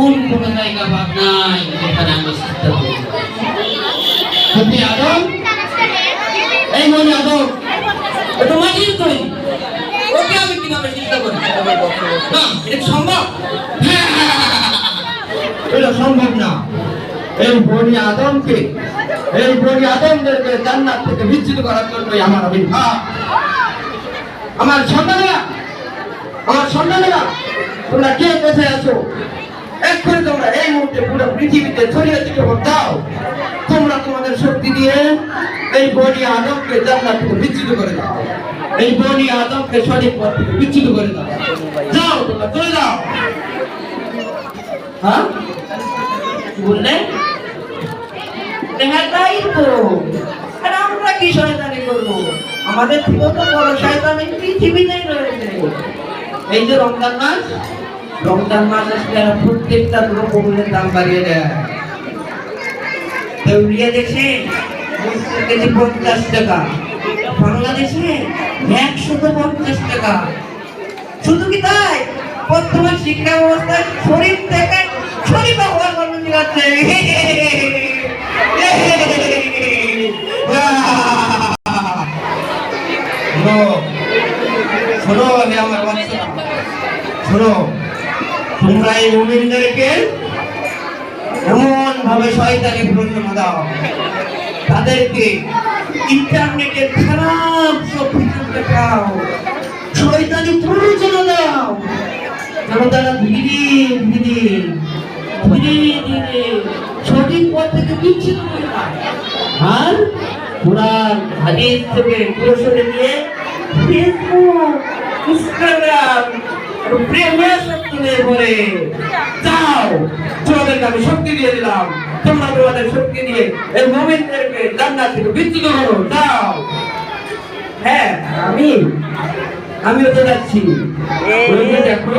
এমন কোন জায়গা বাদ নাই যেখানে আমি চিন্তা করি। আদম, এই মনে আদম, ওটা মাটির তৈরি, ওকে আমি কিভাবে চিন্তা করি? না, এটা সম্ভব? এটা সম্ভব না। এই বনি আদমদেরকে জান্নাত থেকে বিচ্ছিন্ন করার জন্যই আমার আবির্ভাব। আমার সন্তানেরা তোমরা কে বেঁচে আছো? এক্ষুনি তোমরা এই মুহূর্তে পুরো পৃথিবীতে ছড়িয়ে ছিটিয়ে দাও। তোমরা তোমাদের শক্তি দিয়ে এই বনি আদমকে জান্নাত থেকে বিচ্ছিন্ন করে দাও। এই বনি আদমকে সঠিক পথ থেকে বিচ্ছিন্ন করে দাও। যাও, তোমরা চলে যাও। হ্যাঁ, বললে দেখাটাই তো। আর আমরা কি শয়তানি করবো? আমাদের থেকেও তো বড় শয়তান এই পৃথিবীতেই রয়েছে। এই যে রমজান মাস আসলে প্রত্যেকটা দ্রব্যমূল্যের দাম বাড়িয়ে দেয়। ইউরিয়া দেশে 50 টাকা, বাংলাদেশে 150 টাকা। শুধু কি তাই, বর্তমান শিক্ষা ব্যবস্থায় শরীর থেকে শরীর হওয়ার কর্মী যাচ্ছে। শোনো, তোমরা এই মুমিনদেরকে এমন ভাবে শয়তানি প্ররোচনা দাও, তাদেরকে ইন্টারনেটের খারাপ সব কিছু দেখাও, শয়তানি প্ররোচনা দাও, যেন তারা ধীরে ধীরে সঠিক পথ থেকে বিচ্ছিন্ন হয়ে যায়। আর কোরআন হাদিস থেকে দূরে সরে দিয়ে ফেসবুক, ইনস্টাগ্রাম প্রেমের শক্তি নিয়ে বলে যাও, তোমাদেরকে আমি শক্তি দিয়ে দিলাম, তোমরা তোমাদের শক্তি নিয়ে এই মুমিনদেরকে জান্নাত থেকে বিচ্ছিন্ন করো, যাও। হ্যাঁ, আমিও তো যাচ্ছি। দেখো,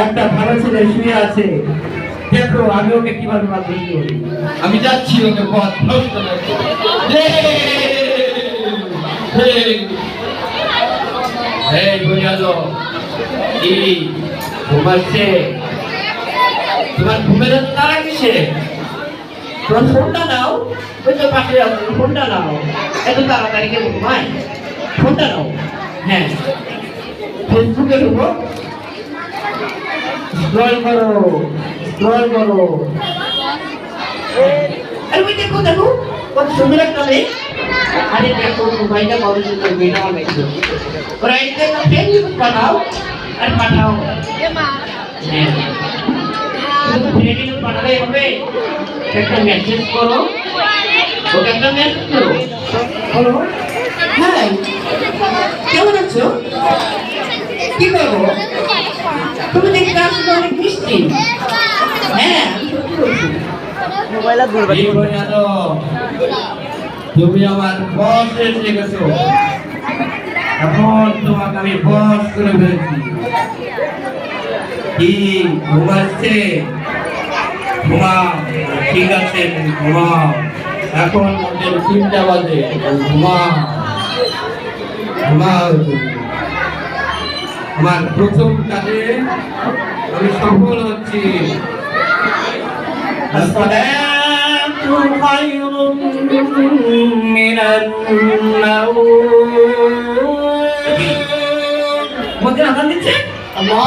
একটা ভালো ছেলে শুয়ে আছে, দেখো আমি ওকে কিভাবে মাধ্যম করি। আমি যাচ্ছি ওকে পথ ভ্রষ্ট করতে। এই বুঝালো কি ঘুমাচ্ছে? তোমার ঘুমের তারা কিসে? তোমার ফোনটা নাও, ওই তো পাশে আছে, ফোনটা নাও। এত তাড়াতাড়ি কে ঘুমায়? ফোনটা নাও। হ্যাঁ, ফেসবুকে ঢুকো, স্ক্রল করো। আরে ওই দেখো কত সুন্দর একটা মেয়ে। আরে দেখো, মোবাইলটা কত সুন্দর, মেয়েটা অনেক সুন্দর। ওরা এটা ফেসবুক পাঠাও আর পাঠাও। পাঠালে হবে, একটা মেসেজ করো, ওকে একটা মেসেজ করো, বলো হ্যাঁ কেমন আছো, কি করবো, তুমি দেখতে আসলে অনেক মিষ্টি। হ্যাঁ, তুমি আমার বস এসে গেছো, এখন তোমাকে আমি বস করে ফেলছি। কি ঘুমাচ্ছে? ঘুমাও, ঠিক আছে ঘুমাও। এখন 3টা বাজে, ঘুমাও। আমার প্রথম কাজে আমি সফল হচ্ছি। আসসালাতু খায়রুম মিনান নাওম। মধ্যে আজান দিচ্ছে, আল্লাহু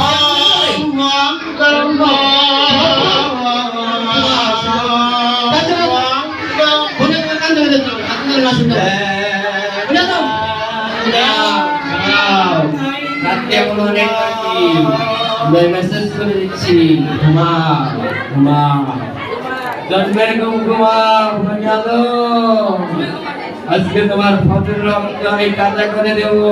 আকবার, মেসেজ করে দিচ্ছি, আজকে তোমার ফজর আমি কাজা করে দেবো।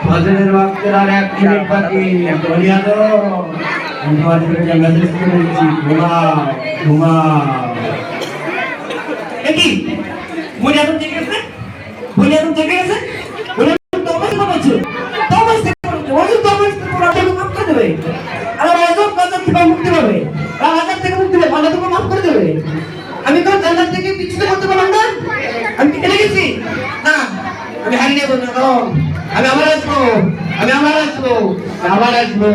ফজরের ওয়াক্তের আর 1 মিনিট বাকি বলিয়া তো আমি তোমার শরীরে মেসেজ করে দিচ্ছি ঘুমাও কি বুনিয়াদম জেগে গেছে বুনিয়াদম জেগে গেছে বুনিয়াদম তোমার কি বলছো তোমার কি বলছো ওই তোমার কি পুরো মাফ করে দেবে আর আজব গজব থেকে মুক্তি পাবে আর আজাব থেকে মুক্তি পাবে আল্লাহ তোমাকে মাফ করে দেবে আমি তো জান্নাত থেকে পিছনে করতে পারলাম না আমি কি গেছি না আমি হারিয়ে নেব না আমি আবার আসবো